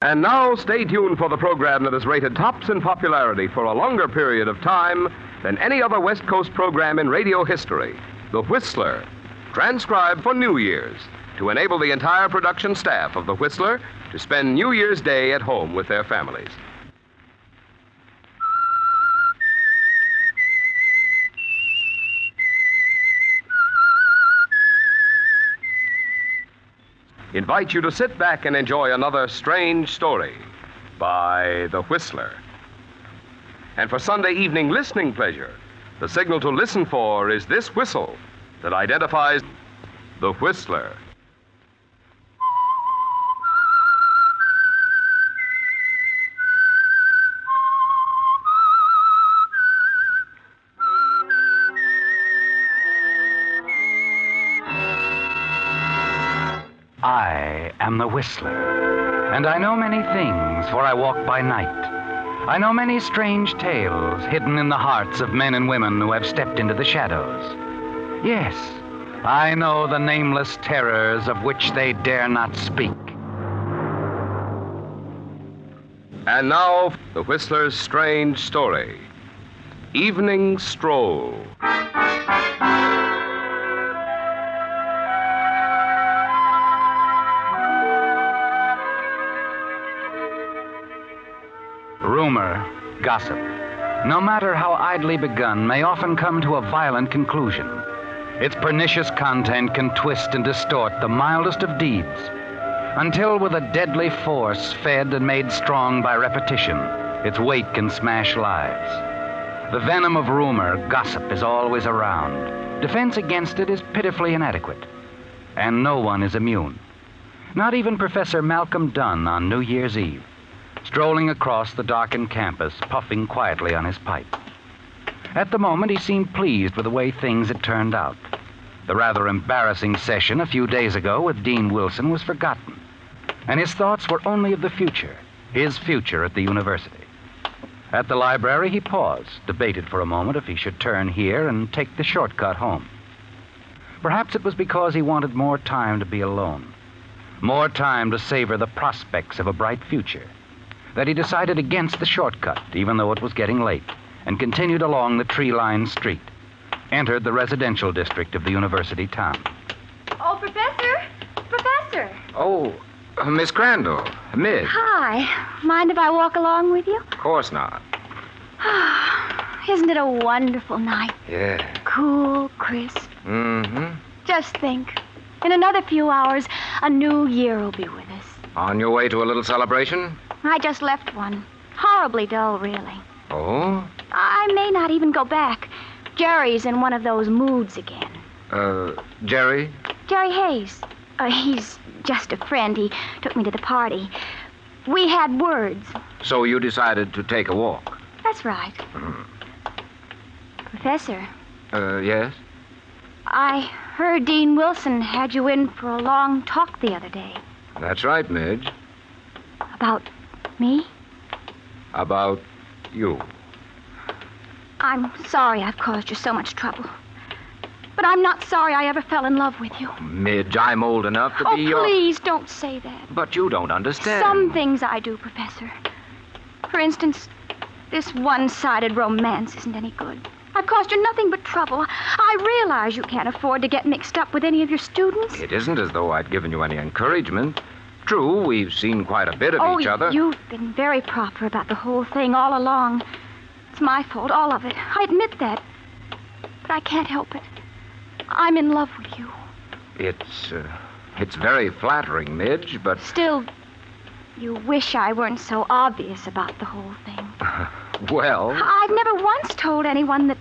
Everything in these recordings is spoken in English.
And now, stay tuned for the program that is rated tops in popularity for a longer period of time than any other West Coast program in radio history, The Whistler, transcribed for New Year's to enable the entire production staff of The Whistler to spend New Year's Day at home with their families. Invite you to sit back and enjoy another strange story by The Whistler. And for Sunday evening listening pleasure, the signal to listen for is this whistle that identifies The Whistler. I am the Whistler, and I know many things, for I walk by night. I know many strange tales hidden in the hearts of men and women who have stepped into the shadows. Yes, I know the nameless terrors of which they dare not speak. And now, The Whistler's strange story, Evening Stroll. Rumor, gossip, no matter how idly begun, may often come to a violent conclusion. Its pernicious content can twist and distort the mildest of deeds, until with a deadly force, fed and made strong by repetition, its weight can smash lives. The venom of rumor, gossip, is always around. Defense against it is pitifully inadequate, and no one is immune. Not even Professor Malcolm Dunn on New Year's Eve, strolling across the darkened campus, puffing quietly on his pipe. At the moment, he seemed pleased with the way things had turned out. The rather embarrassing session a few days ago with Dean Wilson was forgotten, and his thoughts were only of the future, his future at the university. At the library, he paused, debated for a moment if he should turn here and take the shortcut home. Perhaps it was because he wanted more time to be alone, more time to savor the prospects of a bright future, that he decided against the shortcut, even though it was getting late, and continued along the tree-lined street, entered the residential district of the university town. Oh, Professor! Professor! Oh, Miss Crandall. Midge. Hi. Mind if I walk along with you? Of course not. Isn't it a wonderful night? Yeah. Cool, crisp. Mm-hmm. Just think. In another few hours, a new year will be with us. On your way to a little celebration? I just left one. Horribly dull, really. Oh? I may not even go back. Jerry's in one of those moods again. Jerry? Jerry Hayes. He's just a friend. He took me to the party. We had words. So you decided to take a walk? That's right. Professor. Yes? I heard Dean Wilson had you in for a long talk the other day. That's right, Midge. About me? About you. I'm sorry I've caused you so much trouble. But I'm not sorry I ever fell in love with you. Midge, I'm old enough to be your... Oh, please don't say that. But you don't understand. Some things I do, Professor. For instance, this one-sided romance isn't any good. I've caused you nothing but trouble. I realize you can't afford to get mixed up with any of your students. It isn't as though I'd given you any encouragement. True, we've seen quite a bit of each other. You've been very proper about the whole thing all along. It's my fault, all of it. I admit that. But I can't help it. I'm in love with you. It's very flattering, Midge, but... Still, you wish I weren't so obvious about the whole thing. Well... I've never once told anyone that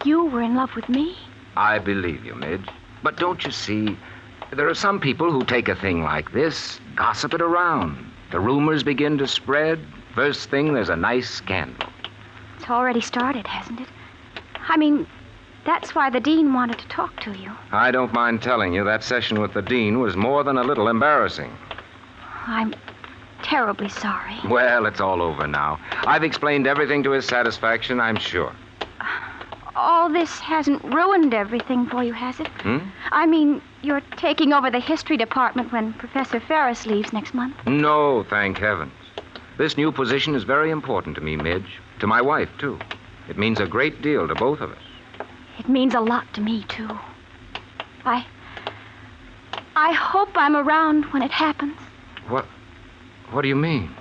you were in love with me. I believe you, Midge. But don't you see, there are some people who take a thing like this, gossip it around. The rumors begin to spread. First thing, there's a nice scandal. It's already started, hasn't it? I mean, that's why the dean wanted to talk to you. I don't mind telling you that session with the dean was more than a little embarrassing. I'm terribly sorry. Well, it's all over now. I've explained everything to his satisfaction, I'm sure. All this hasn't ruined everything for you, has it? Hmm? I mean, you're taking over the history department when Professor Ferris leaves next month? No, thank heavens. This new position is very important to me, Midge. To my wife, too. It means a great deal to both of us. It means a lot to me, too. I hope I'm around when it happens. What do you mean?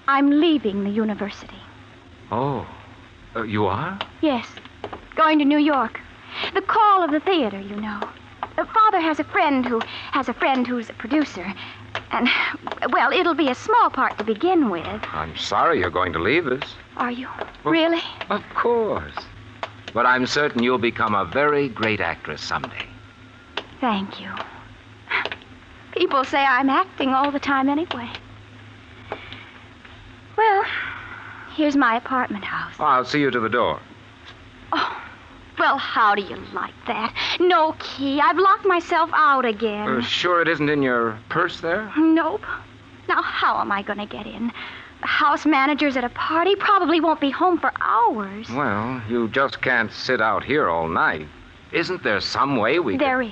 I'm leaving the university. Oh, you are? Yes, going to New York. The call of the theater, you know. Father has a friend who's a producer. And, well, it'll be a small part to begin with. I'm sorry you're going to leave us. Are you? Well, really? Of course. But I'm certain you'll become a very great actress someday. Thank you. People say I'm acting all the time anyway. Well, here's my apartment house. I'll see you to the door. Oh, well, how do you like that? No key. I've locked myself out again. Sure it isn't in your purse there? Nope. Now, how am I going to get in? The house manager's at a party, probably won't be home for hours. Well, you just can't sit out here all night. Isn't there some way we There is.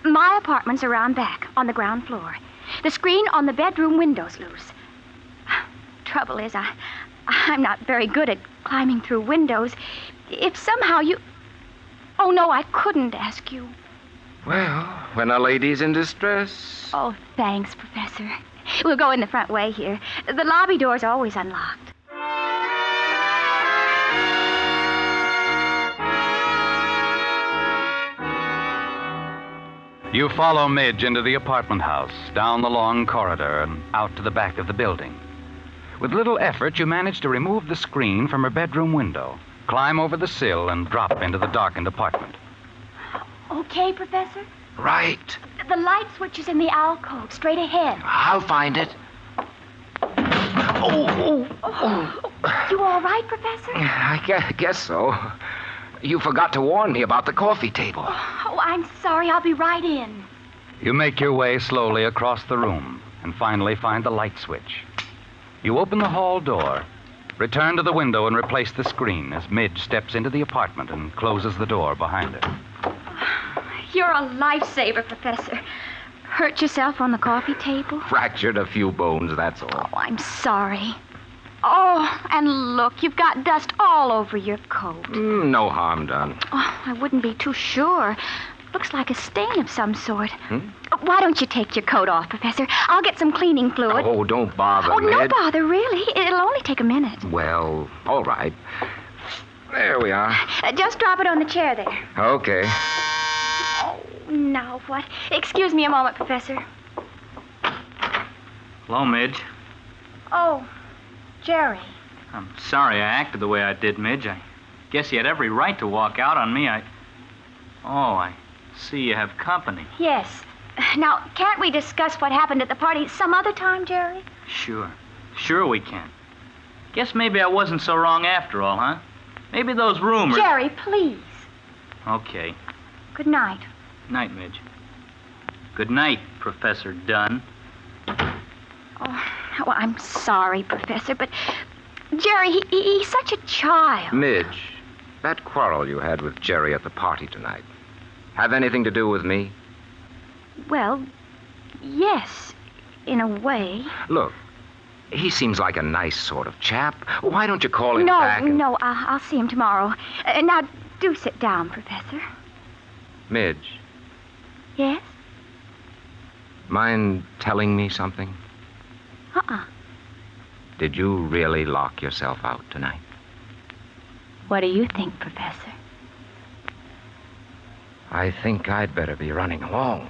My apartment's around back, on the ground floor. The screen on the bedroom window's loose. Trouble is, I'm not very good at climbing through windows. If somehow you... Oh, no, I couldn't ask you. Well, when a lady's in distress... Oh, thanks, Professor. We'll go in the front way here. The lobby door's always unlocked. You follow Midge into the apartment house, down the long corridor, and out to the back of the building. With little effort, you manage to remove the screen from her bedroom window, climb over the sill, and drop into the darkened apartment. Okay, Professor? Right. The light switch is in the alcove, straight ahead. I'll find it. Oh. You all right, Professor? I guess so. You forgot to warn me about the coffee table. Oh, I'm sorry. I'll be right in. You make your way slowly across the room and finally find the light switch. You open the hall door, return to the window, and replace the screen as Midge steps into the apartment and closes the door behind her. You're a lifesaver, Professor. Hurt yourself on the coffee table? Fractured a few bones, that's all. Oh, I'm sorry. Oh, and look, you've got dust all over your coat. No harm done. Oh, I wouldn't be too sure. Looks like a stain of some sort. Why don't you take your coat off, Professor? I'll get some cleaning fluid. Oh, don't bother, Oh, no Midge. bother, really. It'll only take a minute. Well, all right. There we are. Just drop it on the chair there. Okay. Oh, now what? Excuse me a moment, Professor. Hello, Midge. Oh, Jerry. I'm sorry I acted the way I did, Midge. I guess you had every right to walk out on me. I see you have company. Yes. Now, can't we discuss what happened at the party some other time, Jerry? Sure we can. Guess maybe I wasn't so wrong after all, huh? Maybe those rumors... Jerry, please. Okay. Good night. Night, Midge. Good night, Professor Dunn. Oh, well, I'm sorry, Professor, but Jerry, he's such a child. Midge, that quarrel you had with Jerry at the party tonight, have anything to do with me? Well, yes, in a way. Look, he seems like a nice sort of chap. Why don't you call him No, back and... no, I'll see him tomorrow. Now, do sit down, Professor. Midge, Yes? mind telling me something? Did you really lock yourself out tonight? What do you think, Professor? I think I'd better be running along.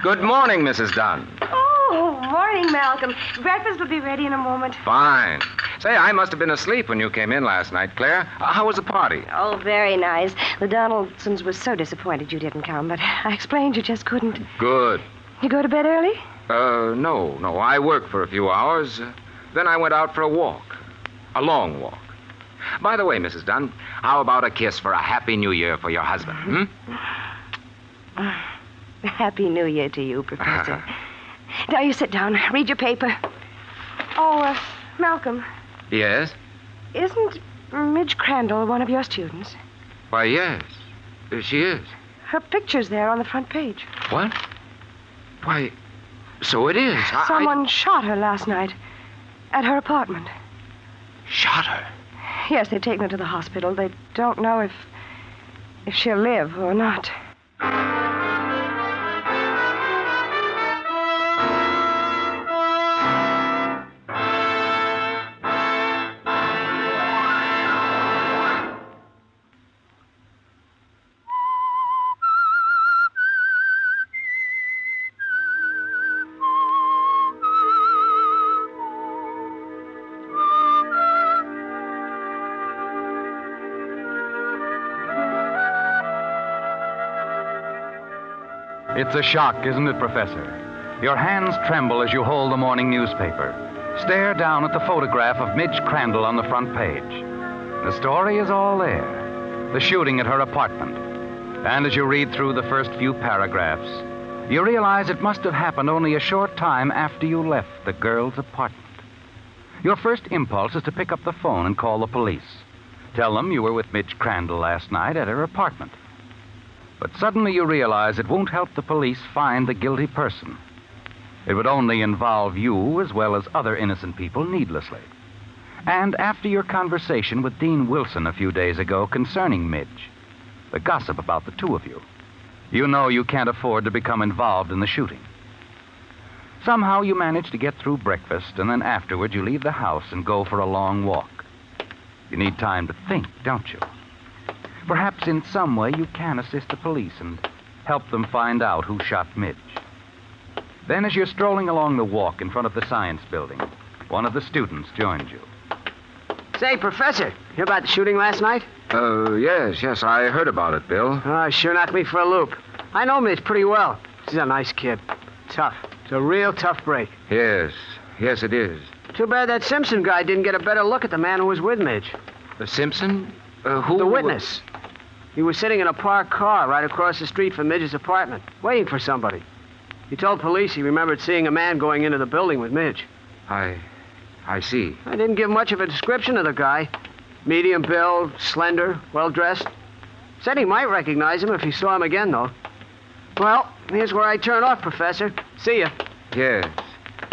Good morning, Mrs. Dunn. Oh, morning, Malcolm. Breakfast will be ready in a moment. Fine. Say, I must have been asleep when you came in last night, Claire. How was the party? Oh, very nice. The Donaldsons were so disappointed you didn't come, but I explained you just couldn't. Good. You go to bed early? No. I worked for a few hours. Then I went out for a walk. A long walk. By the way, Mrs. Dunn, how about a kiss for a Happy New Year for your husband, Happy New Year to you, Professor. Now you sit down. Read your paper. Oh, Malcolm, Yes? isn't Midge Crandall one of your students? Why, yes. She is. Her picture's there on the front page. What? Why, so it is. Someone shot her last night at her apartment. Shot her? Yes, they've taken her to the hospital. They don't know if she'll live or not. It's a shock, isn't it, Professor? Your hands tremble as you hold the morning newspaper. Stare down at the photograph of Midge Crandall on the front page. The story is all there. The shooting at her apartment. And as you read through the first few paragraphs, you realize it must have happened only a short time after you left the girl's apartment. Your first impulse is to pick up the phone and call the police. Tell them you were with Midge Crandall last night at her apartment. But suddenly you realize it won't help the police find the guilty person. It would only involve you as well as other innocent people needlessly. And after your conversation with Dean Wilson a few days ago concerning Midge, the gossip about the two of you, you know you can't afford to become involved in the shooting. Somehow you manage to get through breakfast, and then afterward you leave the house and go for a long walk. You need time to think, don't you? Perhaps in some way you can assist the police and help them find out who shot Midge. Then as you're strolling along the walk in front of the science building, one of the students joins you. Say, Professor, hear about the shooting last night? Yes, I heard about it, Bill. Oh, sure knocked me for a loop. I know Midge pretty well. She's a nice kid. Tough. It's a real tough break. Yes, it is. Too bad that Simpson guy didn't get a better look at the man who was with Midge. The Simpson? Who? The witness. He was sitting in a parked car right across the street from Midge's apartment, waiting for somebody. He told police he remembered seeing a man going into the building with Midge. I see. I didn't give much of a description of the guy. Medium build, slender, well-dressed. Said he might recognize him if he saw him again, though. Well, here's where I turn off, Professor. See ya. Yes.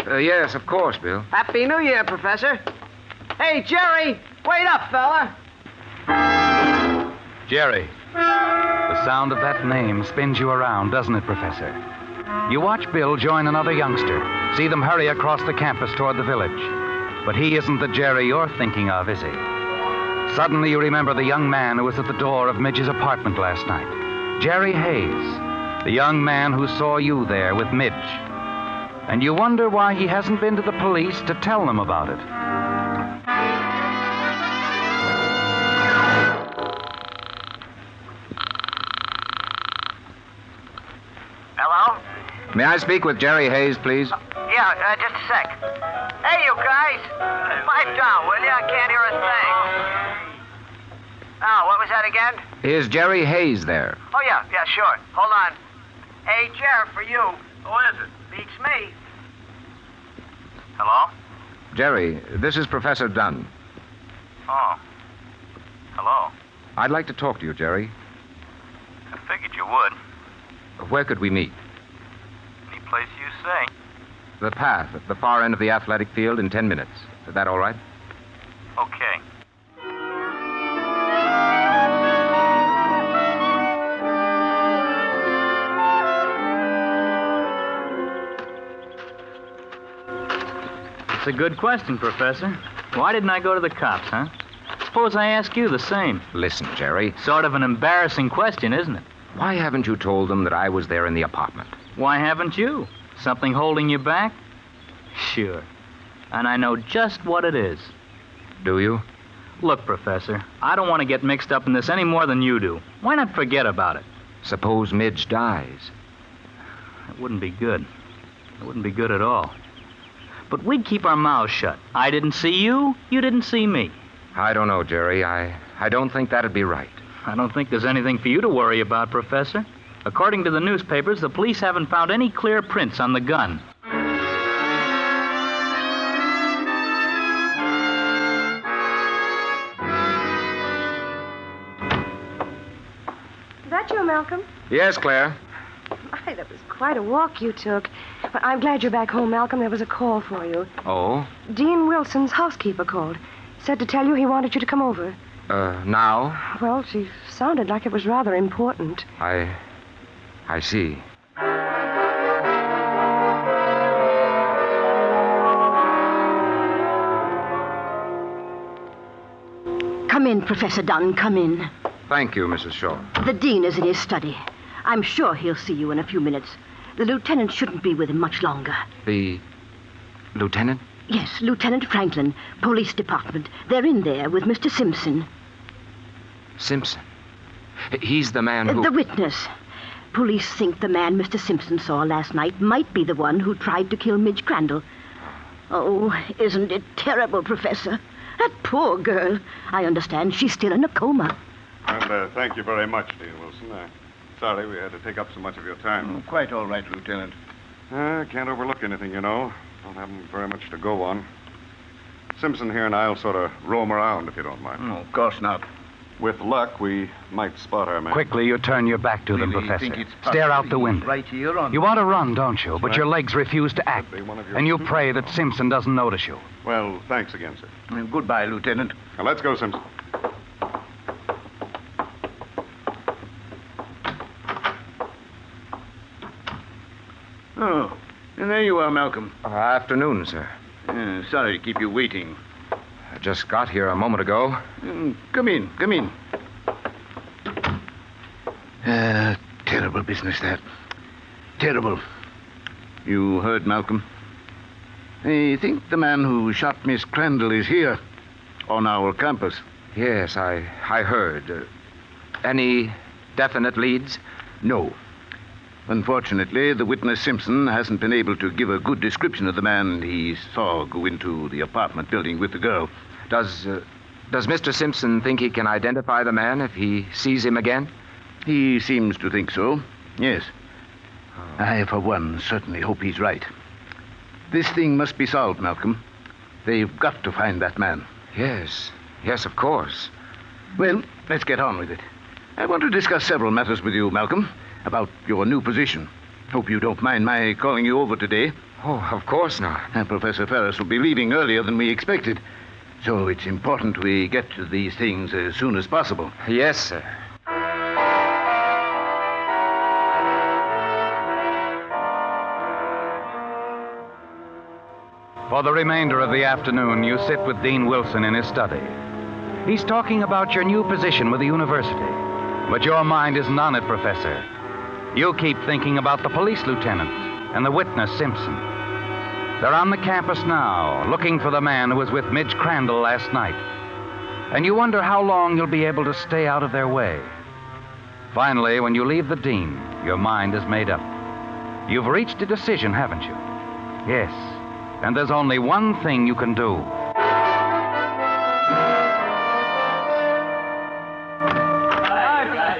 Yes, of course, Bill. Happy New Year, Professor. Hey, Jerry, wait up, fella. Jerry. The sound of that name spins you around, doesn't it, Professor? You watch Bill join another youngster, see them hurry across the campus toward the village. But he isn't the Jerry you're thinking of, is he? Suddenly you remember the young man who was at the door of Midge's apartment last night. Jerry Hayes, the young man who saw you there with Midge. And you wonder why he hasn't been to the police to tell them about it. Hello? May I speak with Jerry Hayes, please? Yeah, just a sec. Hey, you guys. Pipe down, will you? I can't hear a thing. Oh, what was that again? Is Jerry Hayes there? Oh, yeah, sure. Hold on. Hey, Jer, for you. Who is it? Beats me. Hello? Jerry, this is Professor Dunn. Oh. Hello. I'd like to talk to you, Jerry. I figured you would. Where could we meet? Any place you say. The path at the far end of the athletic field in 10 minutes. Is that all right? Okay. It's a good question, Professor. Why didn't I go to the cops, huh? Suppose I ask you the same. Listen, Jerry. Sort of an embarrassing question, isn't it? Why haven't you told them that I was there in the apartment? Why haven't you? Something holding you back? Sure. And I know just what it is. Do you? Look, Professor, I don't want to get mixed up in this any more than you do. Why not forget about it? Suppose Midge dies. It wouldn't be good. It wouldn't be good at all. But we'd keep our mouths shut. I didn't see you, you didn't see me. I don't know, Jerry. I don't think that'd be right. I don't think there's anything for you to worry about, Professor. According to the newspapers, the police haven't found any clear prints on the gun. Is that you, Malcolm? Yes, Claire. My, that was quite a walk you took. But I'm glad you're back home, Malcolm. There was a call for you. Oh? Dean Wilson's housekeeper called. Said to tell you he wanted you to come over. Now? Well, she sounded like it was rather important. I see. Come in, Professor Dunn, come in. Thank you, Mrs. Shaw. The dean is in his study. I'm sure he'll see you in a few minutes. The lieutenant shouldn't be with him much longer. The lieutenant? Yes, Lieutenant Franklin, police department. They're in there with Mr. Simpson. Simpson? He's the man who... The witness. Police think the man Mr. Simpson saw last night might be the one who tried to kill Midge Crandall. Oh, isn't it terrible, Professor? That poor girl. I understand she's still in a coma. And thank you very much, Dean Wilson. Sorry we had to take up so much of your time. Quite all right, Lieutenant. Can't overlook anything, you know. Don't have very much to go on. Simpson here and I'll sort of roam around, if you don't mind. Oh, of course not. With luck, we might spot our man. Quickly, you turn your back to them, Really Professor. think it's Stare out the possible he's window. right here on... You want to run, don't you? But your legs refuse to act. Could be one of your And you students. pray that Simpson doesn't notice you. Well, thanks again, sir. Goodbye, Lieutenant. Now, let's go, Simpson. Oh, and there you are, Malcolm. Afternoon, sir. Sorry to keep you waiting. I just got here a moment ago. Come in, come in. Terrible business, that. Terrible. You heard, Malcolm? I think the man who shot Miss Crandall is here, on our campus. Yes, I heard. Any definite leads? No. Unfortunately, the witness Simpson hasn't been able to give a good description of the man he saw go into the apartment building with the girl. Does Mr. Simpson think he can identify the man if he sees him again? He seems to think so, yes. I, for one, certainly hope he's right. This thing must be solved, Malcolm. They've got to find that man. Yes, of course. Well, let's get on with it. I want to discuss several matters with you, Malcolm, about your new position. Hope you don't mind my calling you over today. Oh, of course not. Professor Ferris will be leaving earlier than we expected, so it's important we get to these things as soon as possible. Yes, sir. For the remainder of the afternoon, you sit with Dean Wilson in his study. He's talking about your new position with the university. But your mind isn't on it, Professor. You keep thinking about the police lieutenant and the witness, Simpson. They're on the campus now, looking for the man who was with Midge Crandall last night. And you wonder how long you'll be able to stay out of their way. Finally, when you leave the dean, your mind is made up. You've reached a decision, haven't you? Yes. And there's only one thing you can do.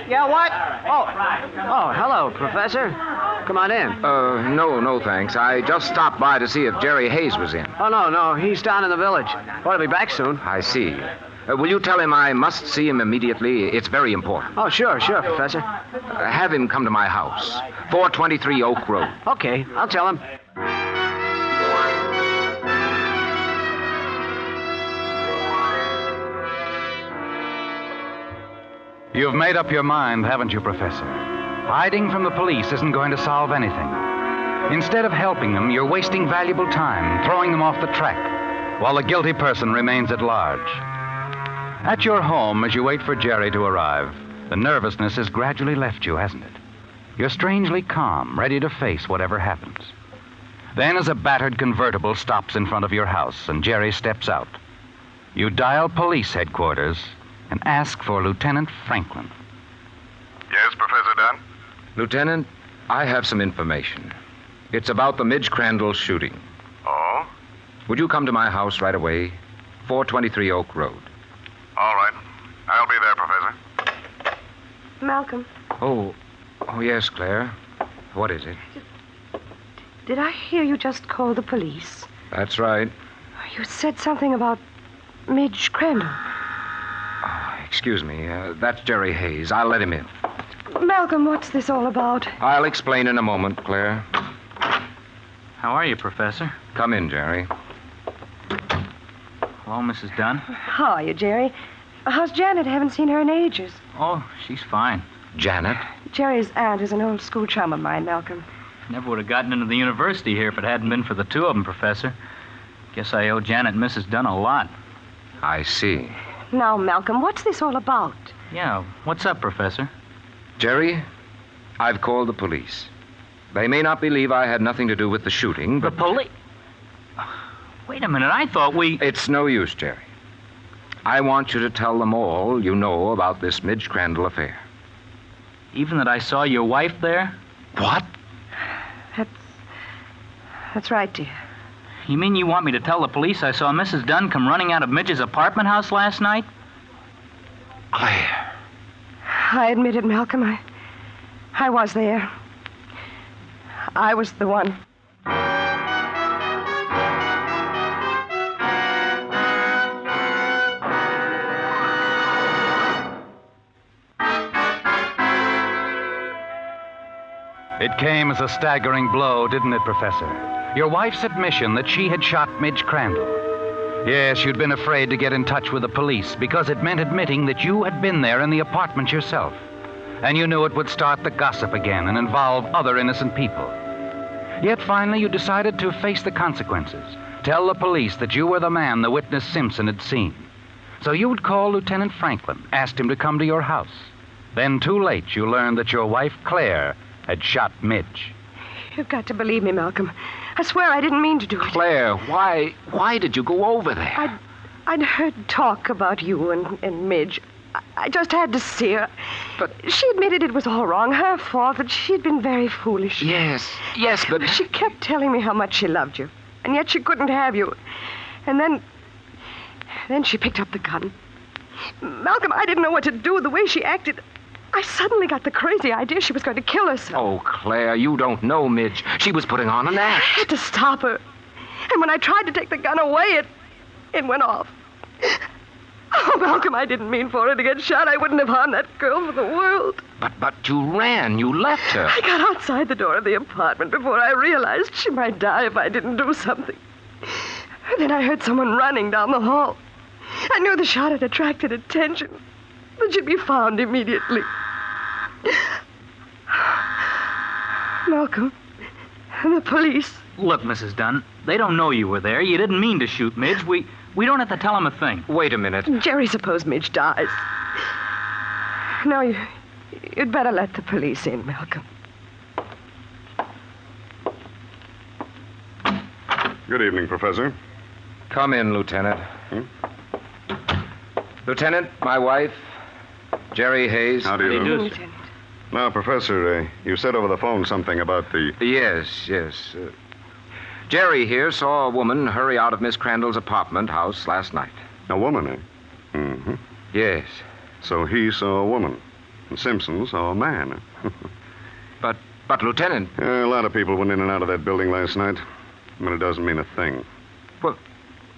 Yeah, what? Oh, hello, Professor. Come on in. No, thanks. I just stopped by to see if Jerry Hayes was in. Oh, no, he's down in the village. Ought to be back soon. I see. Will you tell him I must see him immediately? It's very important. Oh, sure, Professor. Have him come to my house, 423 Oak Road. Okay, I'll tell him. You've made up your mind, haven't you, Professor? Hiding from the police isn't going to solve anything. Instead of helping them, you're wasting valuable time, throwing them off the track, while the guilty person remains at large. At your home, as you wait for Jerry to arrive, the nervousness has gradually left you, hasn't it? You're strangely calm, ready to face whatever happens. Then, as a battered convertible stops in front of your house and Jerry steps out, you dial police headquarters and ask for Lieutenant Franklin. Yes, Professor Dunn? Lieutenant, I have some information. It's about the Midge Crandall shooting. Oh? Would you come to my house right away? 423 Oak Road. All right. I'll be there, Professor. Malcolm. Oh, Oh, yes, Claire. What is it? Did I hear you just call the police? That's right. You said something about Midge Crandall. Oh, excuse me. That's Jerry Hayes. I'll let him in. Malcolm, what's this all about? I'll explain in a moment, Claire. How are you, Professor? Come in, Jerry. Hello, Mrs. Dunn. How are you, Jerry? How's Janet? Haven't seen her in ages. Oh, she's fine. Janet? Jerry's aunt is an old school chum of mine, Malcolm. Never would have gotten into the university here if it hadn't been for the two of them, Professor. Guess I owe Janet and Mrs. Dunn a lot. I see. Now, Malcolm, what's this all about? Yeah, what's up, Professor? Jerry, I've called the police. They may not believe I had nothing to do with the shooting, The but... police? Wait a minute, I thought we... It's no use, Jerry. I want you to tell them all you know about this Midge Crandall affair. Even that I saw your wife there? What? That's right, dear. You mean you want me to tell the police I saw Mrs. Dunn come running out of Midge's apartment house last night? Claire. I admit it, Malcolm. I was there. I was the one. It came as a staggering blow, didn't it, Professor? Your wife's admission that she had shot Midge Crandall. Yes, you'd been afraid to get in touch with the police because it meant admitting that you had been there in the apartment yourself. And you knew it would start the gossip again and involve other innocent people. Yet finally you decided to face the consequences. Tell the police that you were the man the witness Simpson had seen. So you would call Lieutenant Franklin, asked him to come to your house. Then too late you learned that your wife, Claire, had shot Midge. You've got to believe me, Malcolm. I swear I didn't mean to do it. Claire, why did you go over there? I'd heard talk about you and Midge. I just had to see her. But... She admitted it was all wrong, her fault, that she'd been very foolish. Yes, but... She kept telling me how much she loved you, and yet she couldn't have you. And then she picked up the gun. Malcolm, I didn't know what to do. The way she acted, I suddenly got the crazy idea she was going to kill herself. Oh, Claire, you don't know Midge. She was putting on an act. I had to stop her. And when I tried to take the gun away, it went off. Oh, Malcolm, I didn't mean for her to get shot. I wouldn't have harmed that girl for the world. But you ran. You left her. I got outside the door of the apartment before I realized she might die if I didn't do something. And then I heard someone running down the hall. I knew the shot had attracted attention, that she'd be found immediately. Malcolm, the police. Look, Mrs. Dunn, they don't know you were there. You didn't mean to shoot Midge. We don't have to tell them a thing. Wait a minute. Jerry, suppose Midge dies. No, you'd better let the police in, Malcolm. Good evening, Professor. Come in, Lieutenant. Lieutenant, my wife, Jerry Hayes. How do you do? Lieutenant. Now, Professor, you said over the phone something about the... Yes. Jerry here saw a woman hurry out of Miss Crandall's apartment house last night. A woman, eh? Mm-hmm. Yes. So he saw a woman, and Simpson saw a man. But, Lieutenant... A lot of people went in and out of that building last night, but it doesn't mean a thing.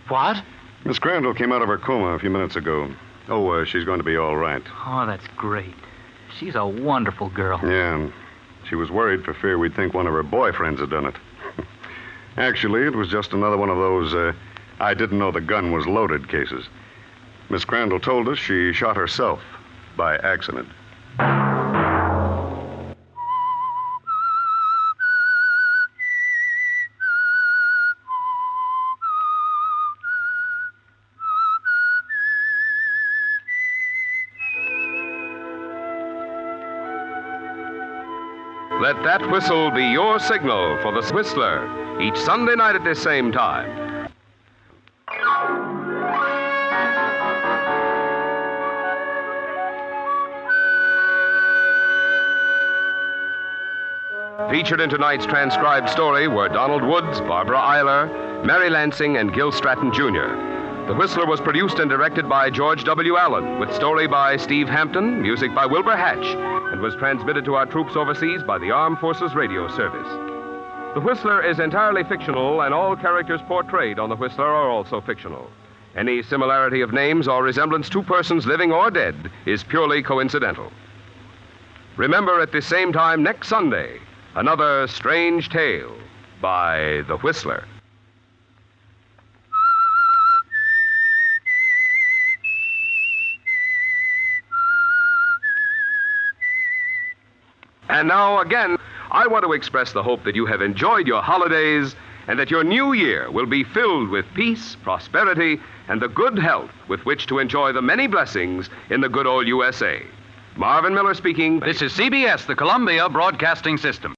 What? Miss Crandall came out of her coma a few minutes ago. Oh, she's going to be all right. Oh, that's great. She's a wonderful girl. Yeah, she was worried for fear we'd think one of her boyfriends had done it. Actually, it was just another one of those, I didn't know the gun was loaded cases. Miss Crandall told us she shot herself by accident. Let that whistle be your signal for the Whistler, each Sunday night at this same time. Featured in tonight's transcribed story were Donald Woods, Barbara Eiler, Mary Lansing, and Gil Stratton, Jr. The Whistler was produced and directed by George W. Allen, with story by Steve Hampton, music by Wilbur Hatch, and was transmitted to our troops overseas by the Armed Forces Radio Service. The Whistler is entirely fictional, and all characters portrayed on The Whistler are also fictional. Any similarity of names or resemblance to persons living or dead is purely coincidental. Remember, at the same time next Sunday, another strange tale by The Whistler. And now, again, I want to express the hope that you have enjoyed your holidays and that your new year will be filled with peace, prosperity, and the good health with which to enjoy the many blessings in the good old USA. Marvin Miller speaking. This is CBS, the Columbia Broadcasting System.